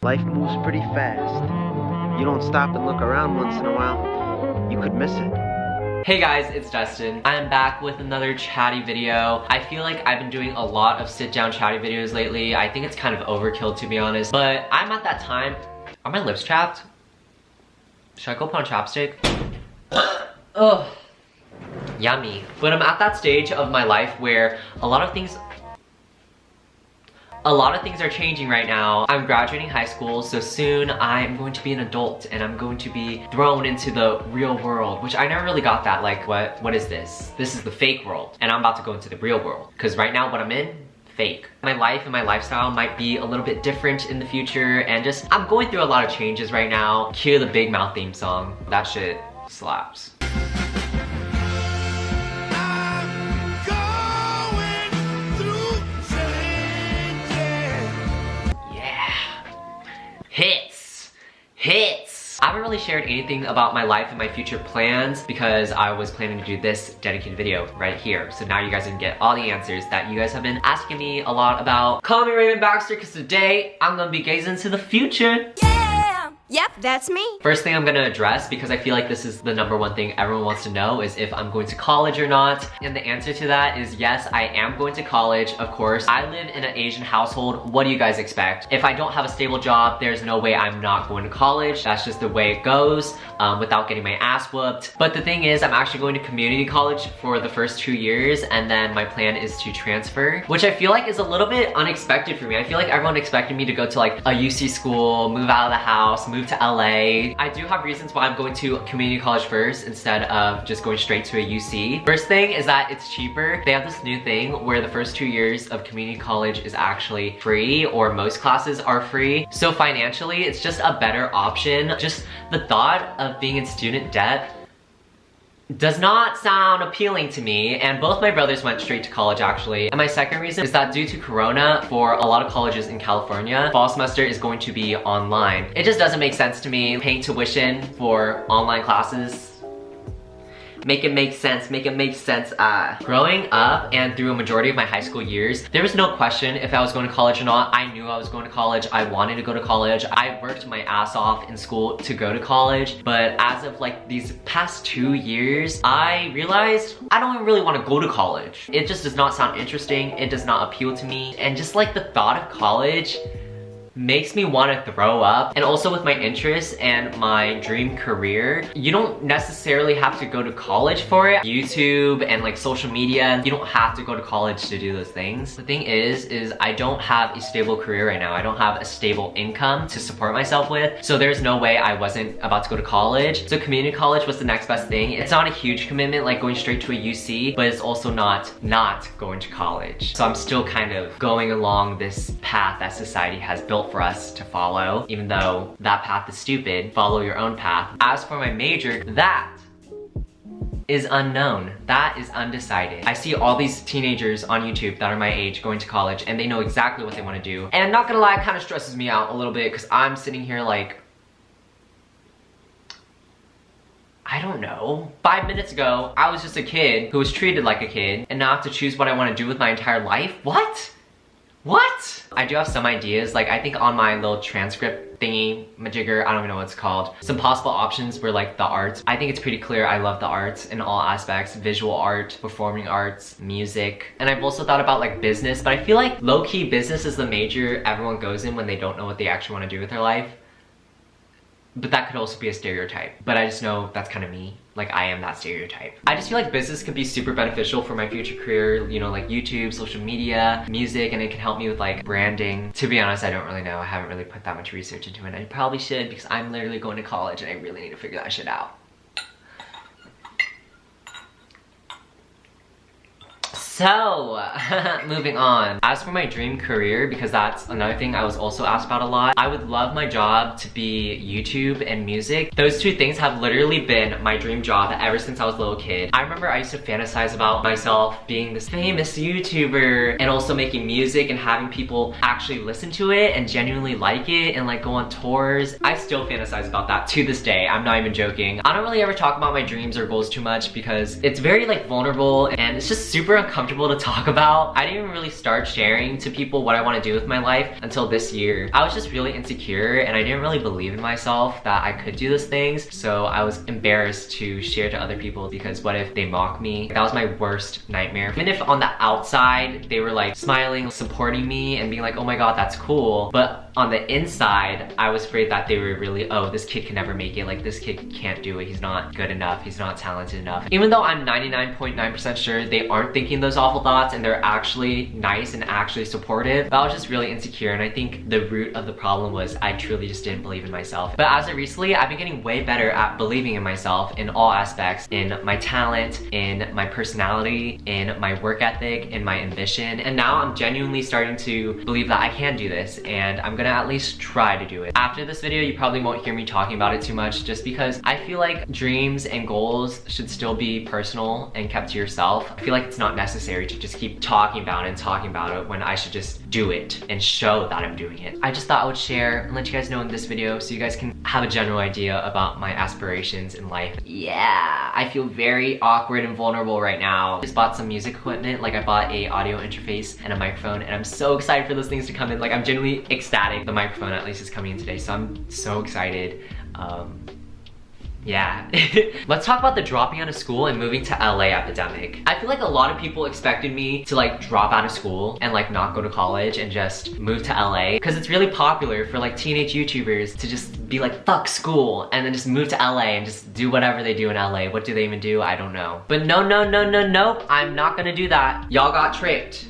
Life moves pretty fast. You don't stop and look around once in a while, you could miss it. Hey guys, it's Dustin. I'm back with another chatty video. I feel like I've been doing a lot of sit-down chatty videos lately. I think it's kind of overkill, to be honest. But I'm at that time. Are my lips chapped? Should I go put on chapstick? Ugh. Yummy. But I'm at that stage of my life where a lot of things are changing right now. I'm graduating high school, so soon I'm going to be an adult and I'm going to be thrown into the real world, which I never really got that. Like, what is this? This is the fake world, and I'm about to go into the real world. Because right now what I'm in, fake. My life and my lifestyle might be a little bit different in the future, and just, I'm going through a lot of changes right now. Cue the Big Mouth theme song. That shit slaps. Hits! I haven't really shared anything about my life and my future plans because I was planning to do this dedicated video right here. So now you guys can get all the answers that you guys have been asking me a lot about. Call me Raven Baxter, because today I'm gonna be gazing into the future. Yep, that's me. First thing I'm gonna address, because I feel like this is the #1 thing everyone wants to know, is if I'm going to college or not. And the answer to that is yes, I am going to college, of course. I live in an Asian household. What do you guys expect? If I don't have a stable job, there's no way I'm not going to college. That's just the way it goes, without getting my ass whooped. But the thing is, I'm actually going to community college for the first 2 years, and then my plan is to transfer, which I feel like is a little bit unexpected for me. I feel like everyone expected me to go to like a UC school, move out of the house, move to LA. I do have reasons why I'm going to community college first instead of just going straight to a UC. First thing is that it's cheaper. They have this new thing where the first 2 years of community college is actually free, or most classes are free. So financially, it's just a better option. Just the thought of being in student debt does not sound appealing to me, and both my brothers went straight to college actually. And my second reason is that due to Corona, for a lot of colleges in California, fall semester is going to be online. It just doesn't make sense to me paying tuition for online classes. Make it make sense, make it make sense. Growing up and through a majority of my high school years, there was no question if I was going to college or not. I knew I was going to college. I wanted to go to college. I worked my ass off in school to go to college. But as of like these past 2 years, I realized I don't really want to go to college. It just does not sound interesting. It does not appeal to me. And just like the thought of college makes me want to throw up. And also with my interests and my dream career, you don't necessarily have to go to college for it. YouTube and like social media, you don't have to go to college to do those things. The thing is I don't have a stable career right now. I don't have a stable income to support myself with. So there's no way I wasn't about to go to college. So community college was the next best thing. It's not a huge commitment like going straight to a UC, but it's also not going to college. So I'm still kind of going along this path that society has built for us to follow, even though that path is stupid. Follow your own path. As for my major, that is unknown. That is undecided. I see all these teenagers on YouTube that are my age going to college, and they know exactly what they want to do. And I'm not gonna lie, it kind of stresses me out a little bit, because I'm sitting here like, I don't know. 5 minutes ago, I was just a kid who was treated like a kid, and now I have to choose what I want to do with my entire life? What? What? I do have some ideas. Like, I think on my little transcript thingy majigger, I don't even know what it's called, some possible options were like the arts. I think it's pretty clear I love the arts in all aspects: visual art, performing arts, music. And I've also thought about like business, but I feel like low-key business is the major everyone goes in when they don't know what they actually want to do with their life. But that could also be a stereotype. But I just know that's kind of me. Like, I am that stereotype. I just feel like business could be super beneficial for my future career, you know, like YouTube, social media, music, and it can help me with like branding. To be honest, I don't really know. I haven't really put that much research into it. I probably should, because I'm literally going to college and I really need to figure that shit out. So, moving on. As for my dream career, because that's another thing I was also asked about a lot, I would love my job to be YouTube and music. Those two things have literally been my dream job ever since I was a little kid. I remember I used to fantasize about myself being this famous YouTuber and also making music and having people actually listen to it and genuinely like it and like go on tours. I still fantasize about that to this day. I'm not even joking. I don't really ever talk about my dreams or goals too much because it's very like vulnerable and it's just super uncomfortable comfortable to talk about. I didn't even really start sharing to people what I want to do with my life until this year. I was just really insecure and I didn't really believe in myself that I could do those things. So I was embarrassed to share to other people because what if they mock me? That was my worst nightmare. Even if on the outside, they were like smiling, supporting me and being like, oh my God, that's cool. But on the inside, I was afraid that they were really, oh, this kid can never make it. Like, this kid can't do it. He's not good enough. He's not talented enough. Even though I'm 99.9% sure they aren't thinking those awful thoughts and they're actually nice and actually supportive, but I was just really insecure. And I think the root of the problem was I truly just didn't believe in myself. But as of recently, I've been getting way better at believing in myself in all aspects, in my talent, in my personality, in my work ethic, in my ambition. And now I'm genuinely starting to believe that I can do this, and I'm gonna at least try to do it. After this video, you probably won't hear me talking about it too much just because I feel like dreams and goals should still be personal and kept to yourself. I feel like it's not necessary to just keep talking about it when I should just do it and show that I'm doing it. I just thought I would share and let you guys know in this video so you guys can have a general idea about my aspirations in life. Yeah, I feel very awkward and vulnerable right now. I just bought some music equipment, like I bought a audio interface and a microphone, and I'm so excited for those things to come in. Like, I'm genuinely ecstatic. The microphone at least is coming in today, so I'm so excited. Yeah. Let's talk about the dropping out of school and moving to LA epidemic. I feel like a lot of people expected me to like drop out of school and like not go to college and just move to LA because it's really popular for like teenage YouTubers to just be like, fuck school, and then just move to LA and just do whatever they do in LA. What do they even do? I don't know. But nope, I'm not gonna do that. Y'all got tricked.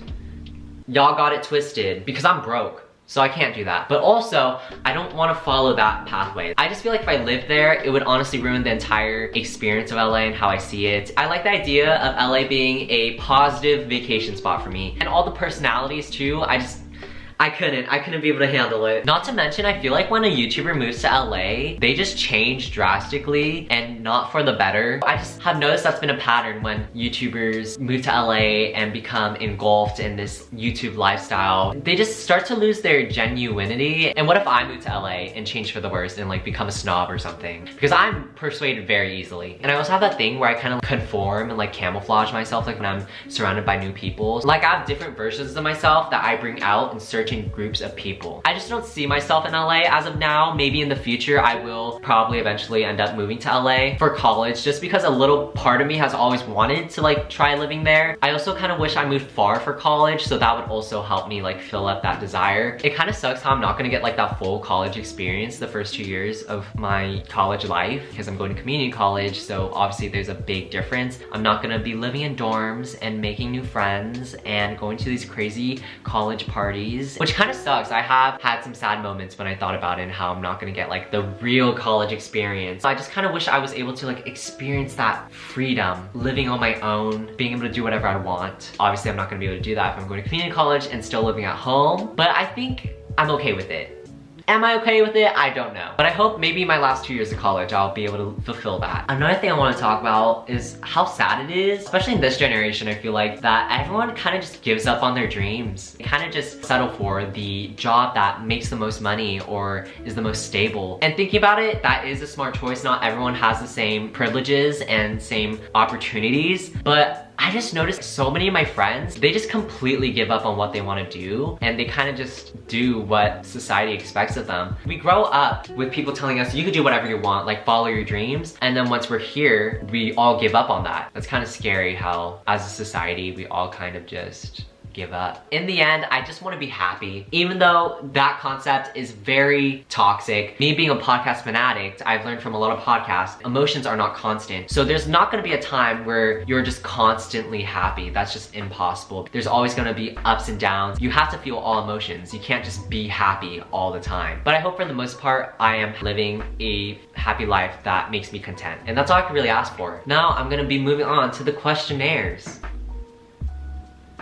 Y'all got it twisted because I'm broke. So I can't do that. But also, I don't want to follow that pathway. I just feel like if I lived there, it would honestly ruin the entire experience of LA and how I see it. I like the idea of LA being a positive vacation spot for me. And all the personalities too, I couldn't be able to handle it. Not to mention, I feel like when a YouTuber moves to LA, they just change drastically and not for the better. I just have noticed that's been a pattern when YouTubers move to LA and become engulfed in this YouTube lifestyle. They just start to lose their genuinity. And what if I move to LA and change for the worst and like become a snob or something? Because I'm persuaded very easily. And I also have that thing where I kind of conform and like camouflage myself like when I'm surrounded by new people. Like I have different versions of myself that I bring out in certain groups of people. I just don't see myself in LA as of now. Maybe in the future I will probably eventually end up moving to LA for college just because a little part of me has always wanted to like try living there. I also kind of wish I moved far for college, so that would also help me like fill up that desire. It kind of sucks how I'm not gonna get like that full college experience the first 2 years of my college life because I'm going to community college, so obviously there's a big difference. I'm not gonna be living in dorms and making new friends and going to these crazy college parties, which kind of sucks. I have had some sad moments when I thought about it and how I'm not gonna get like the real college experience. I just kind of wish I was able to like experience that freedom, living on my own, being able to do whatever I want. Obviously I'm not gonna be able to do that if I'm going to community college and still living at home, but I think I'm okay with it. Am I okay with it? I don't know. But I hope maybe my last 2 years of college, I'll be able to fulfill that. Another thing I want to talk about is how sad it is, especially in this generation, I feel like, that everyone kind of just gives up on their dreams. They kind of just settle for the job that makes the most money or is the most stable. And thinking about it, that is a smart choice. Not everyone has the same privileges and same opportunities, but I just noticed so many of my friends, they just completely give up on what they want to do and they kind of just do what society expects of them. We grow up with people telling us you can do whatever you want, like follow your dreams, and then once we're here, we all give up on that. It's kind of scary how as a society we all kind of just give up. In the end, I just want to be happy. Even though that concept is very toxic, me being a podcast fanatic, I've learned from a lot of podcasts, emotions are not constant. So there's not going to be a time where you're just constantly happy. That's just impossible. There's always going to be ups and downs. You have to feel all emotions. You can't just be happy all the time. But I hope for the most part, I am living a happy life that makes me content. And that's all I can really ask for. Now I'm going to be moving on to the questionnaires.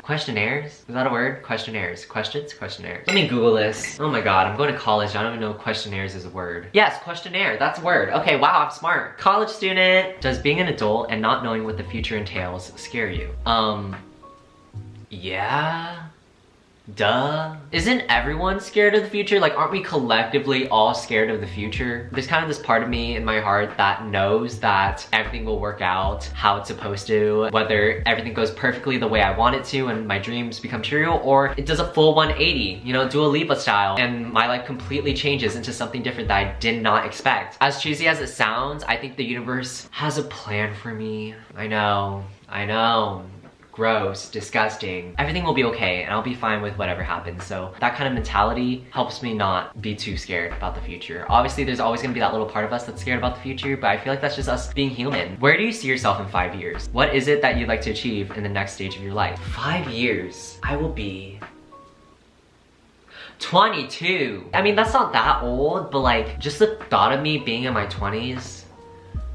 Questionnaires? Is that a word? Questionnaires. Questions? Questionnaires. Let me Google this. Oh my god, I'm going to college. I don't even know questionnaires is a word. Yes, questionnaire. That's a word. Okay, wow, I'm smart. College student. Does being an adult and not knowing what the future entails scare you? Yeah. Duh. Isn't everyone scared of the future? Like, aren't we collectively all scared of the future? There's kind of this part of me in my heart that knows that everything will work out how it's supposed to, whether everything goes perfectly the way I want it to and my dreams become true, or it does a full 180, you know, Dua Lipa style, and my life completely changes into something different that I did not expect. As cheesy as it sounds, I think the universe has a plan for me. I know. Gross, disgusting. Everything will be okay and I'll be fine with whatever happens. So that kind of mentality helps me not be too scared about the future. Obviously, there's always gonna be that little part of us that's scared about the future, but I feel like that's just us being human. Where do you see yourself in 5 years? What is it that you'd like to achieve in the next stage of your life? 5 years, I will be 22. I mean, that's not that old, but like, just the thought of me being in my 20s,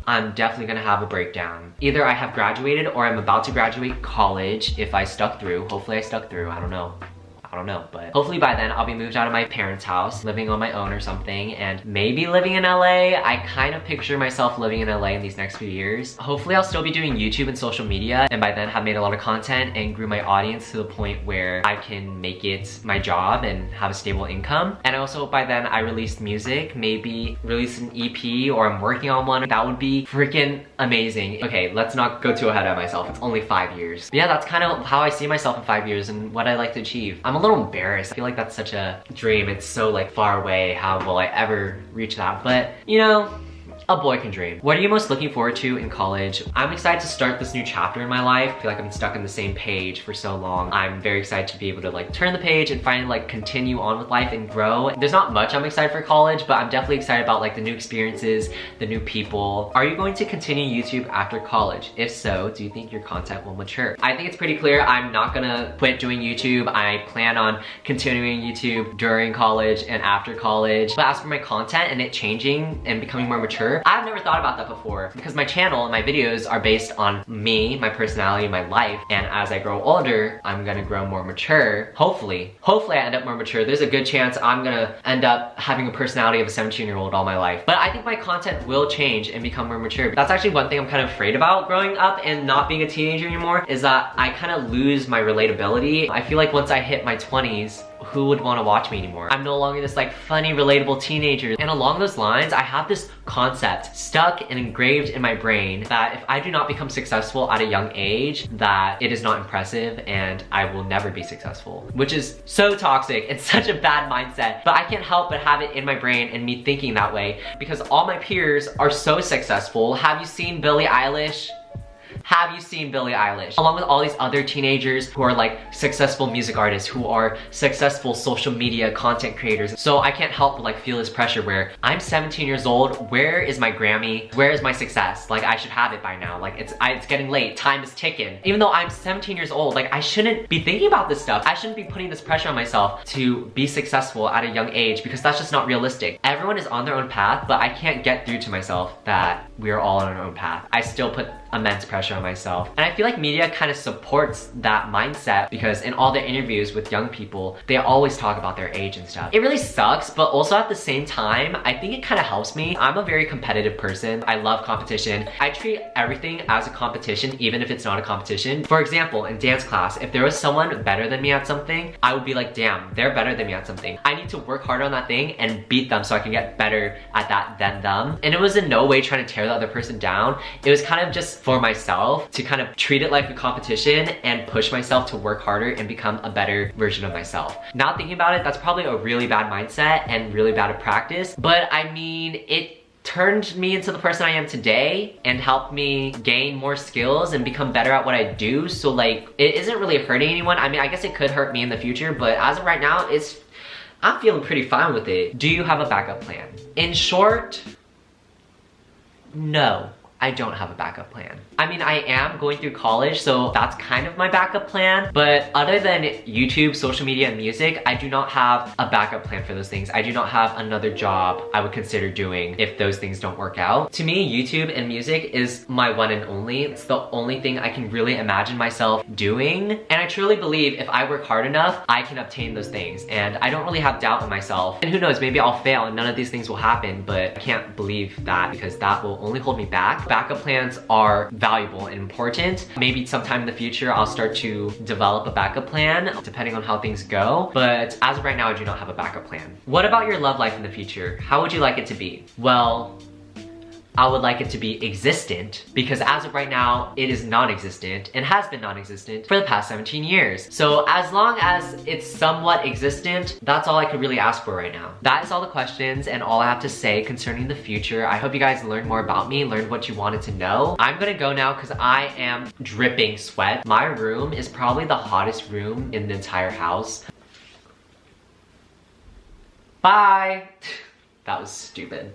I'm definitely gonna have a breakdown. Either I have graduated or I'm about to graduate college if I stuck through. Hopefully I stuck through, I don't know, but hopefully by then I'll be moved out of my parents' house, living on my own or something, and maybe living in LA. I kind of picture myself living in LA in these next few years. Hopefully I'll still be doing YouTube and social media, and by then have made a lot of content and grew my audience to the point where I can make it my job and have a stable income. And I also hope by then I released music, maybe release an EP, or I'm working on one. That would be freaking amazing. Okay, let's not go too ahead of myself. It's only 5 years. But yeah, that's kind of how I see myself in 5 years and what I like to achieve. I'm a little embarrassed. I feel like that's such a dream. It's so like far away. How will I ever reach that? But you know, a boy can dream. What are you most looking forward to in college? I'm excited to start this new chapter in my life. I feel like I'm stuck on the same page for so long. I'm very excited to be able to like turn the page and finally like continue on with life and grow. There's not much I'm excited for college, but I'm definitely excited about like the new experiences, the new people. Are you going to continue YouTube after college? If so, do you think your content will mature? I think it's pretty clear I'm not gonna quit doing YouTube. I plan on continuing YouTube during college and after college. But as for my content and it changing and becoming more mature, I've never thought about that before because my channel and my videos are based on me, my personality, my life, and as I grow older, I'm gonna grow more mature. Hopefully I end up more mature. There's a good chance I'm gonna end up having a personality of a 17-year-old all my life. But I think my content will change and become more mature. That's actually one thing I'm kind of afraid about growing up and not being a teenager anymore, is that I kind of lose my relatability. I feel like once I hit my 20s, who would want to watch me anymore? I'm no longer this like funny, relatable teenager. And along those lines, I have this concept stuck and engraved in my brain that if I do not become successful at a young age, that it is not impressive and I will never be successful, which is so toxic. It's such a bad mindset, but I can't help but have it in my brain and me thinking that way because all my peers are so successful. Have you seen Billie Eilish? Have you seen Billie Eilish? Along with all these other teenagers who are like successful music artists, who are successful social media content creators. So I can't help but like feel this pressure where I'm 17 years old, where is my Grammy? Where is my success? Like I should have it by now. Like it's getting late, time is ticking. Even though I'm 17 years old, like I shouldn't be thinking about this stuff. I shouldn't be putting this pressure on myself to be successful at a young age because that's just not realistic. Everyone is on their own path, but I can't get through to myself that we are all on our own path. I still put immense pressure on myself. And I feel like media kind of supports that mindset because in all the interviews with young people, they always talk about their age and stuff. It really sucks, but also at the same time, I think it kind of helps me. I'm a very competitive person. I love competition. I treat everything as a competition, even if it's not a competition. For example, in dance class, if there was someone better than me at something, I would be like, damn, they're better than me at something. I need to work harder on that thing and beat them so I can get better at that than them. And it was in no way trying to tear the other person down. It was kind of just for myself to kind of treat it like a competition and push myself to work harder and become a better version of myself. Now thinking about it, that's probably a really bad mindset and really bad at practice, but I mean, it turned me into the person I am today and helped me gain more skills and become better at what I do. So like, it isn't really hurting anyone. I mean, I guess it could hurt me in the future, but as of right now, I'm feeling pretty fine with it. Do you have a backup plan? In short, no. I don't have a backup plan. I mean, I am going through college, so that's kind of my backup plan. But other than YouTube, social media, and music, I do not have a backup plan for those things. I do not have another job I would consider doing if those things don't work out. To me, YouTube and music is my one and only. It's the only thing I can really imagine myself doing. And I truly believe if I work hard enough, I can obtain those things. And I don't really have doubt in myself. And who knows, maybe I'll fail and none of these things will happen, but I can't believe that because that will only hold me back. Backup plans are valuable and important. Maybe sometime in the future, I'll start to develop a backup plan depending on how things go. But as of right now, I do not have a backup plan. What about your love life in the future? How would you like it to be? Well, I would like it to be existent because as of right now, it is non-existent and has been non-existent for the past 17 years. So as long as it's somewhat existent, that's all I could really ask for right now. That is all the questions and all I have to say concerning the future. I hope you guys learned more about me, learned what you wanted to know. I'm gonna go now because I am dripping sweat. My room is probably the hottest room in the entire house. Bye. That was stupid.